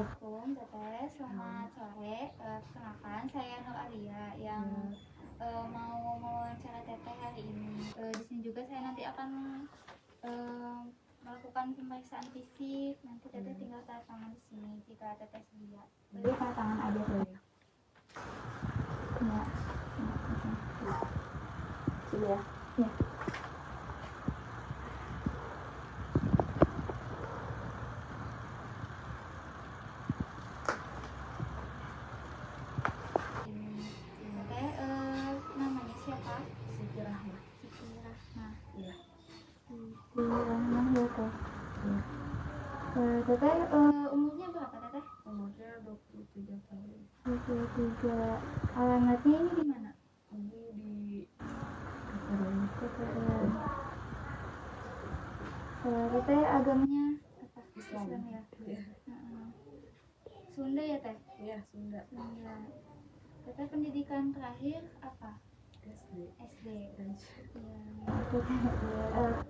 Assalamualaikum Teteh, selamat sore. Perkenalkan saya Nur Alia yang mau mewawancara Teteh hari ini. Di sini juga saya nanti akan melakukan pemeriksaan fisik. Nanti Teteh tinggal tanda tangan di sini jika Teteh sedia. Jadi tanda tangan aja Teteh. Ya. Sini ya. Ya. Namanya siapa? Siti Rahma. Siti Rahma. Iya. Siti Rahma ya Teh. Teteh umurnya berapa Teteh? Umurnya 23 tahun. 23. Alamatnya ini di mana? Ini di PTN. Teteh agamanya apa? Islam. ya? Iya. Sunda ya Teh? Iya, Sunda. Sunda. Teteh pendidikan terakhir apa? SD. SD. Dan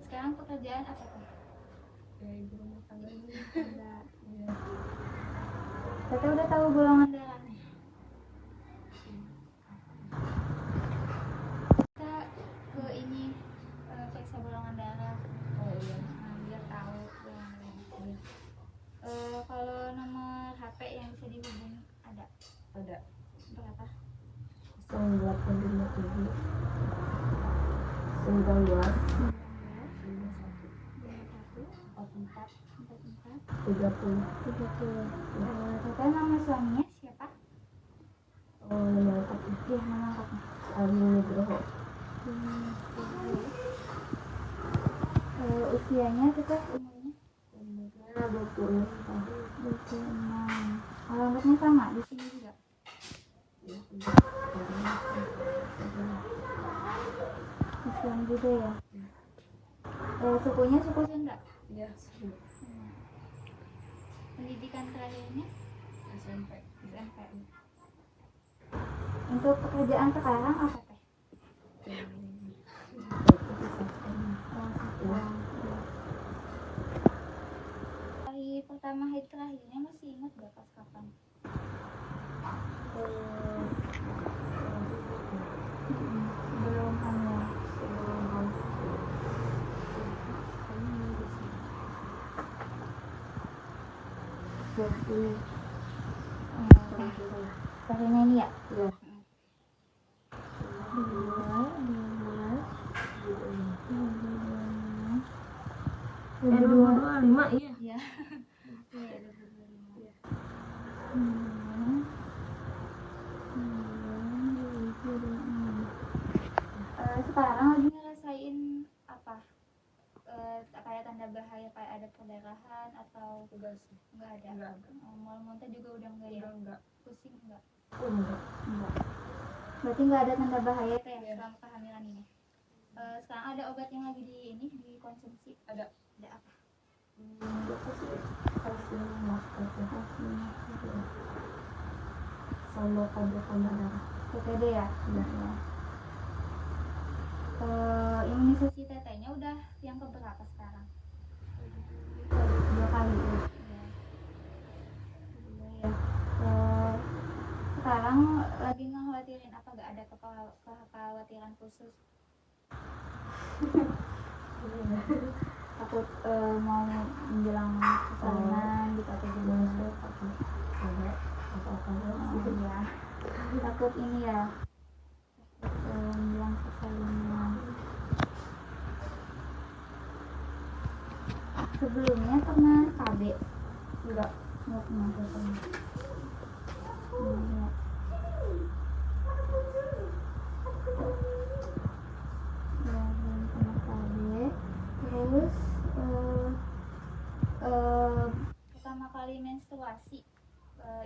Sekarang pekerjaan apa Teh? kayak ibu rumah tangga ini. Enggak. Iya. Teteh udah tahu golongan darahnya? Kita ke ini periksa golongan darah. Oh iya. Biar tahu golongan darah. Kalau nomor HP yang bisa dihubungi ada? Ada. Berapa? 0857 19 19 51 51 44 30. 30. Teteh nama suaminya siapa? Oh, nama lengkapnya. Iya, nama lengkapnya. Almi Nugroho. Usianya teteh umurnya? Umurnya 26 tahun. 26. Alamatnya sama di sini juga? Ya, Islam juga ya? Sukunya suku Sunda? iya, Sunda. Pendidikan terakhirnya? SMP. SMP. Untuk pekerjaan sekarang apa Teh? Hari pertama haid terakhirnya masih ingat gak pas kapan? Sebelum hamil. Terakhirnya ini ya? Iya. 2025 iya. Iya. Sekarang lagi ngerasain apa? Kayak tanda bahaya kayak ada perdarahan atau Enggak sih. enggak ada? Enggak ada. Mual-muntah juga udah enggak ya? Udah enggak. Pusing enggak? Enggak. Enggak. Berarti enggak ada tanda bahaya Teh Iya. selama kehamilan ini. Sekarang ada obat yang lagi dikonsumsi? Ada. Ada apa? Apa sih? Kalsium magnesium. Sama kado darah. PPD ya? Iya. Imunisasi tetenya udah yang keberapa sekarang? 2 kali ya? Iya. Sekarang lagi ngekhawatirin apa? Gak ada kekhawatiran khusus? Takut mau menjelang persalinan gitu atau gimana? Ada apa-apa Iya. Takut ini ya, menjelang persalinan. Sebelumnya pernah KB? enggak. Nggak pernah. Iya. Ya, belum pernah KB. Terus pertama kali menstruasi,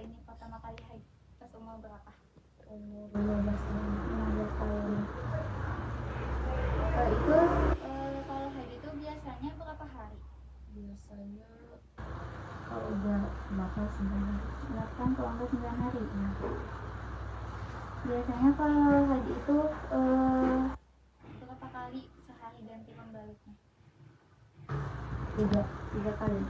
ini pertama kali haid pas umur berapa? Umur 15 tahun. 15 tahun. Itu kalau haid itu biasanya berapa hari? Biasanya kalau udah makan 9 hari. 8 kalau enggak 9 hari ya. Biasanya kalau haid itu berapa kali sehari ganti pembaliknya? 3 kali.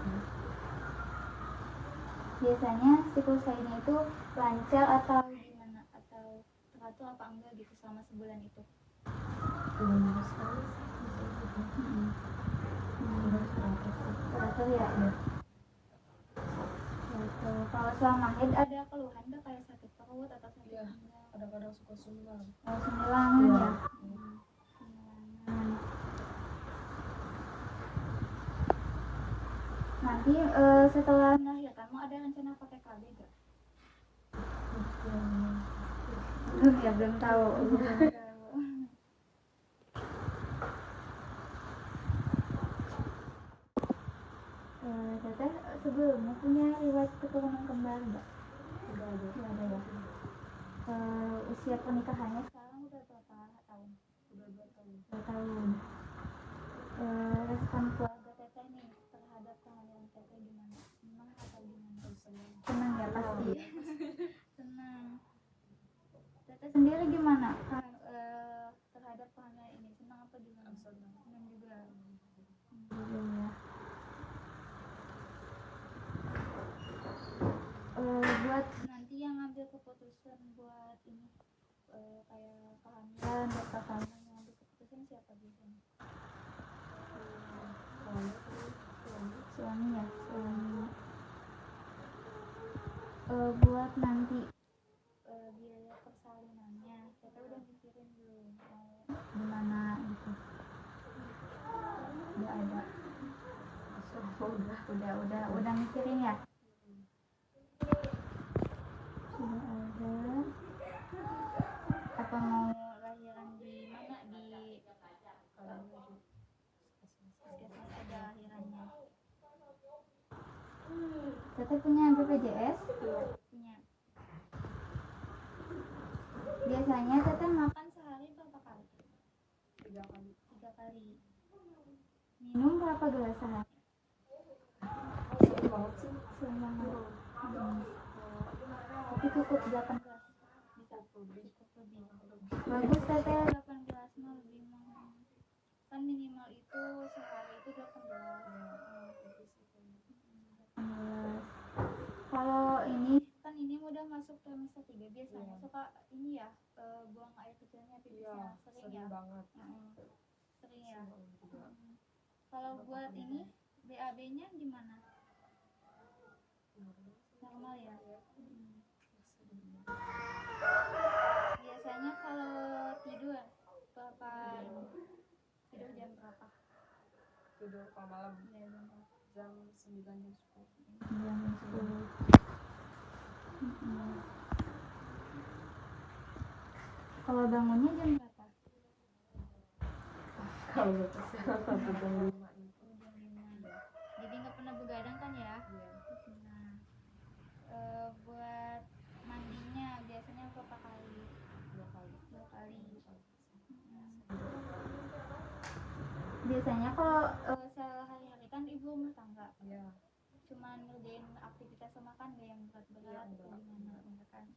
biasanya siklus haidnya itu lancar atau gimana, atau teratur apa enggak gitu selama sebulan itu? Minggu sekali sih bisa gitu. Terus teratur sih. Teratur ya. Gitu. Kalau selama haid ada keluhan nggak kayak sakit perut atau sakit Iya. pinggang? Kadang-kadang suka sumbar. Oh, semilangan Iya. ya. Semilangan. Nanti setelah melahirkan mau ada rencana pakai KB gak? Belum ya, belum tahu. Teteh sebelumnya punya riwayat keturunan kembar nggak? Udah ada. Nggak ada ya. Usia pernikahannya sekarang udah berapa tahun? Udah 2 tahun. 2 tahun. Respon keluarga teteh nih terhadap kehamilan teteh gimana? Senang atau gimana? Senang ya pasti. Senang. Teteh sendiri gimana terhadap kehamilan ini? Senang apa gimana? Senang juga. Ya. Buat nanti yang ngambil keputusan buat ini kayak kehamilan, dokter kehamilan yang ngambil keputusan siapa biasanya? Suami ya, suami. Buat nanti biaya persalinannya kita udah mikirin belum mau gimana gitu? Udah ada. Udah mikirin ya? Sudah ada. Apa mau lahiran di mana? Di puskesmas aja lahirannya. Teteh punya BPJS? Punya. Biasanya teteh makan sehari berapa kali? 3 kali. 3 kali. Minum berapa gelas sehari? Sering banget sih. Sering banget. Tapi cukup 8 gelas. Bisa lebih. Bagus teteh 8 gelas mah lebih mah. Kan minimal itu sehari itu 8 gelas. 8 gelas. Kalau ini kan ini udah masuk trimester 3 biasanya suka ini ya buang air kecilnya pipisnya sering ya. Banget. Sering ya. Kalau buat ini BAB-nya gimana? Normal ya. Biasanya kalau tidur berapa ini? Tidur jam berapa? Tidur kalau malam Ya, jam 9 jam 10. Jam 10. Kalau bangunnya jam berapa? Kalau betul jam 5. Jam 5. Jadi nggak pernah begadang kan ya? Iya. Nah, buat mandinya biasanya berapa kali? 2 kali. 2 kali. Biasanya kalau sehari-hari kan ibu rumah tangga. Iya. Cuman ngerjain aktivitas rumah kan gak yang berat-berat atau gimana enggak kan?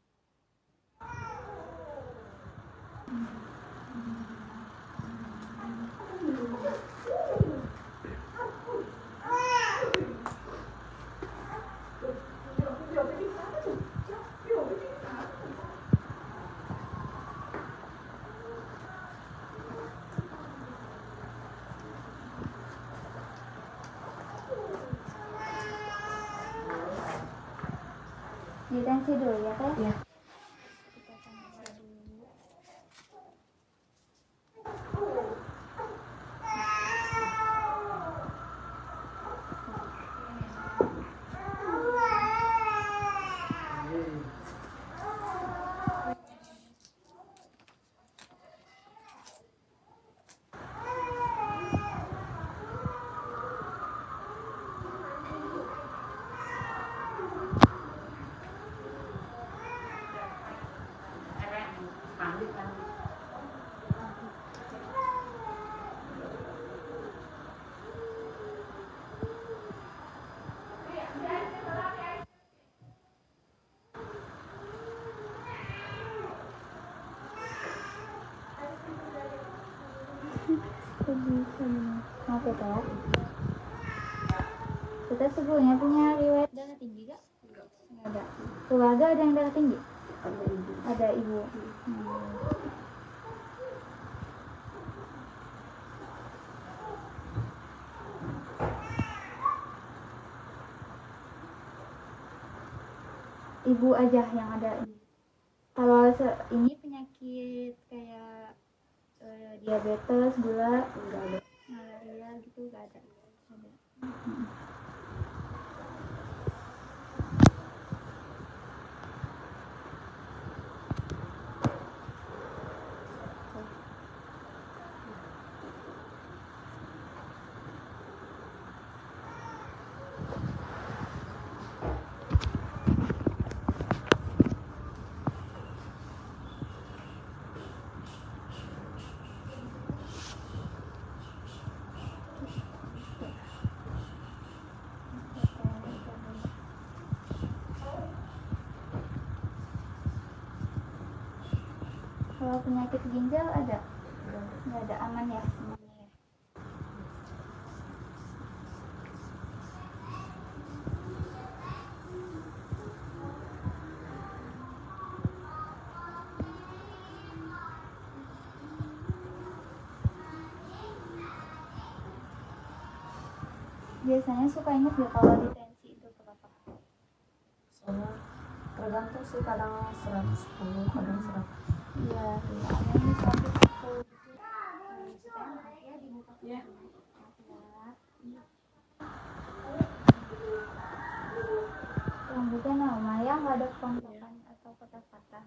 Ditensi dulu ya teh? Iya. Kita tensi dulu. Maaf ya. Kita sebelumnya punya riwayat darah tinggi gak? Enggak. Nggak ada. Keluarga ada yang darah tinggi? Ada ibu. Ada ibu. Ibu aja yang ada. Kalau ini penyakit kayak diabetes, gula, Enggak ada. malaria gitu nggak ada. Ada. Kalau penyakit ginjal ada? Nggak ada, aman ya semuanya ya. Biasanya suka inget ya kalau di tensi itu berapa? Soalnya tergantung sih, kadang 110, kadang 100. Iya, ada yang 110 gitu. Ya dibuka. Ya. Yang juga nama ya nggak ada pangkalan atau patah-patah.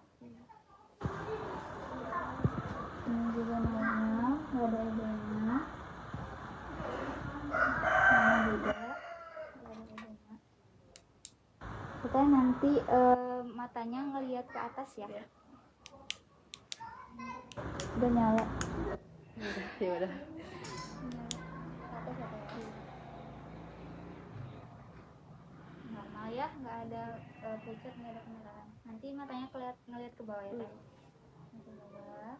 Ini juga namanya nggak ada edema. Nama juga nggak ada edema. Kita nanti matanya ngelihat ke atas ya. Udah nyala. Ya udah. Ke atas apa ya? Normal ya, nggak ada pucat, nggak ada kemerahan. Nanti matanya ngelihat ke bawah ya kan? Ke bawah.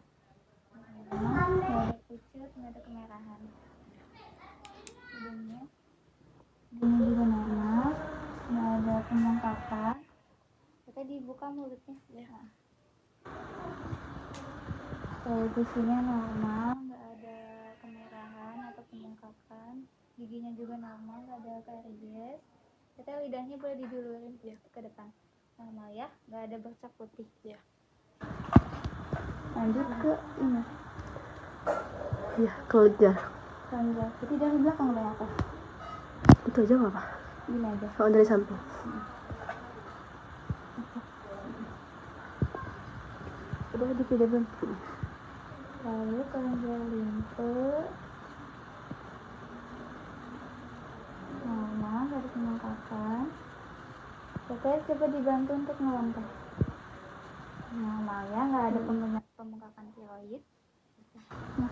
Nggak ada pucat, nggak ada kemerahan. Hidungnya juga normal, nggak ada pembengkakan. Kita dibuka mulutnya. Ya. Posisinya normal, nggak ada kemerahan atau pembengkakan. Giginya juga normal, nggak ada karies. Kita lidahnya boleh dijulurin Ya. ke depan. Normal ya, nggak ada bercak putih. Ya. Lanjut ke ini. Ya, kelenjar. Kelenjar. Jadi dari belakang dari atas. Itu aja nggak apa? Gini aja. Oh, dari samping. Udah dipilih belum? Lalu kelenjar limfe. Normal, nggak ada pembengkakan. Oke, coba dibantu untuk melangkah. Normal ya, nggak ada pembengkakan tiroid. Nah.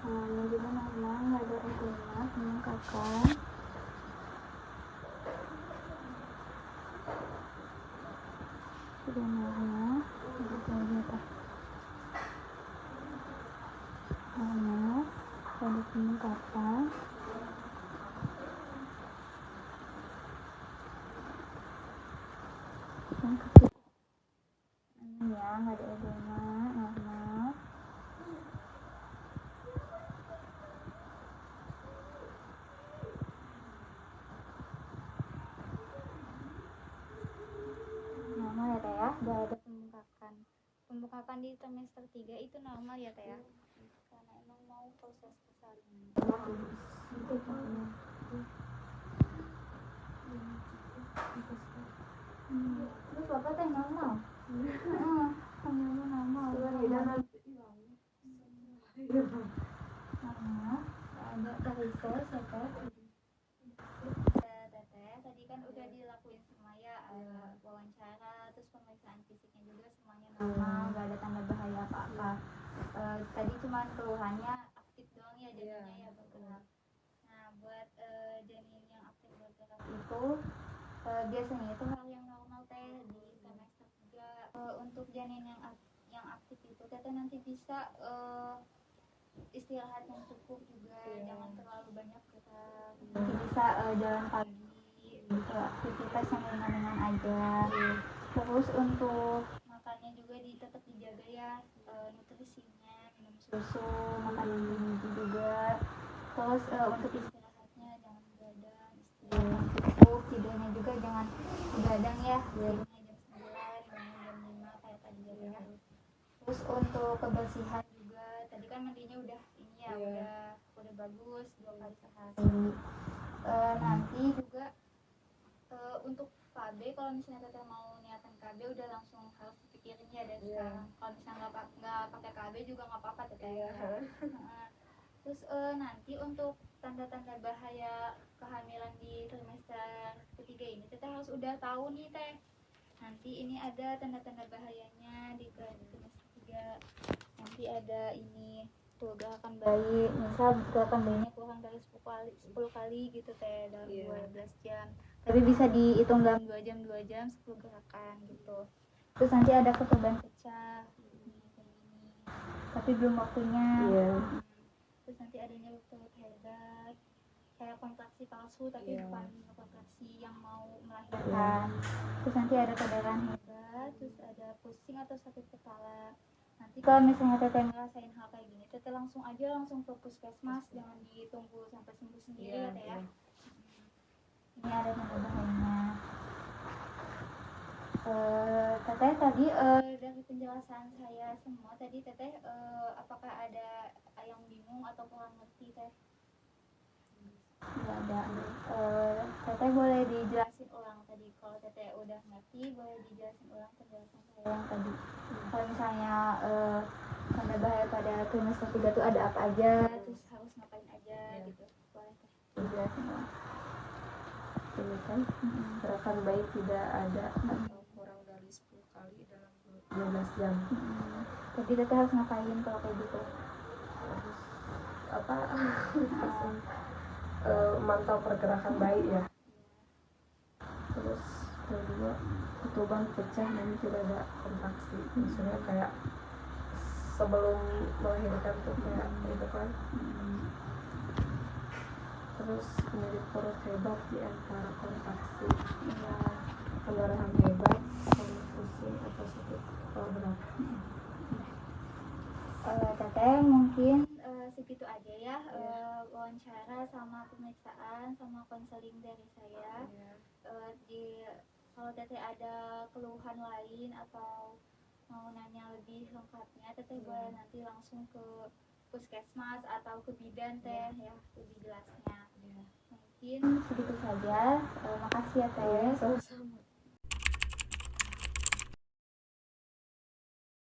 Yang juga normal, nggak ada edema, pembengkakan. Sudah normal, gitu aja pak. Normal, nggak ada pembengkakan. Yang ketiga, ya nggak ada edema. pembukakan di trimester 3 itu normal ya teh ya, karena emang mau proses persalinan. Terus bapak teh normal. Hamilnya normal. Normal. Ada dari saya teteh tadi kan udah dilakuin semua ya, wawancara terus pemeriksaan fisiknya juga semuanya normal, nggak ada tanda bahaya apa-apa. Tadi cuma keluhannya aktif doang ya janinnya ya bergerak. Nah buat janin yang aktif bergerak itu biasanya itu hal yang normal teh di trimester 3. Untuk janin yang aktif itu teteh nanti bisa istirahat yang cukup juga, jangan terlalu banyak gerak. Nanti bisa jalan pagi, aktivitas yang ringan-ringan aja. Terus untuk makannya juga tetap dijaga ya, nutrisinya, minum susu, makan gizi juga. Terus untuk istirahatnya jangan begadang, istirahat yang cukup, tidurnya juga jangan begadang ya, tidurnya jam 9, bangun jam 5 kayak tadi ya. Terus untuk kebersihan juga, tadi kan mandinya udah ini ya, udah bagus 2 kali sehari. Nanti juga untuk KB, kalau misalnya teteh mau niatan KB udah langsung harus dipikirin ya dari sekarang. Kalau misalnya nggak pakai KB juga nggak apa-apa teteh. Terus nanti untuk tanda-tanda bahaya kehamilan di trimester ketiga ini teteh harus udah tahu nih teh. Nanti ini ada tanda-tanda bahayanya di trimester 3. Nanti ada ini tuh gerakan bayi, misal gerakan bayinya kurang dari 10 kali gitu teh dalam 12 jam. Tapi bisa dihitung dalam 2 jam 10 gerakan gitu. Terus nanti ada ketuban pecah ini kayak gini. Tapi belum waktunya. Terus nanti adanya perut hebat, kayak kontraksi palsu tapi bukan kontraksi yang mau melahirkan. Terus nanti ada perdarahan hebat, terus ada pusing atau sakit kepala. Nanti kalau misalnya teteh ngerasain hal kayak gini, teteh langsung ke puskesmas, jangan ditunggu sampai sembuh sendiri ya teh ya. Ini ada tanda bahayanya. Teteh tadi dari penjelasan saya semua tadi teteh apakah ada yang bingung atau kurang ngerti teh? Nggak ada. Teteh boleh dijelasin ulang tadi, kalau teteh udah ngerti boleh dijelasin ulang penjelasan saya yang tadi. Kalau misalnya tanda bahaya pada trimester 3 itu ada apa aja, terus harus ngapain aja gitu, boleh teh dijelasin ulang. Ini kan gerakan bayi tidak ada atau kurang dari 10 kali dalam 12 jam. Jadi teteh harus ngapain kalau kayak gitu? Harus apa? Mantau pergerakan bayi ya. Terus kedua, ketuban pecah dan tidak ada kontraksi. Maksudnya kayak sebelum melahirkan tuh kayak gitu kan. Terus nyeri perut hebat di antara kontraksi, pendarahan hebat, sama pusing atau sakit kepala berat. Teteh mungkin segitu aja ya, wawancara sama pemeriksaan sama konseling dari saya. Kalau teteh ada keluhan lain atau mau nanya lebih lengkapnya, teteh boleh nanti langsung ke puskesmas atau ke bidan teh ya, lebih jelasnya. Mungkin segitu saja. Makasih ya teh. Sama-sama.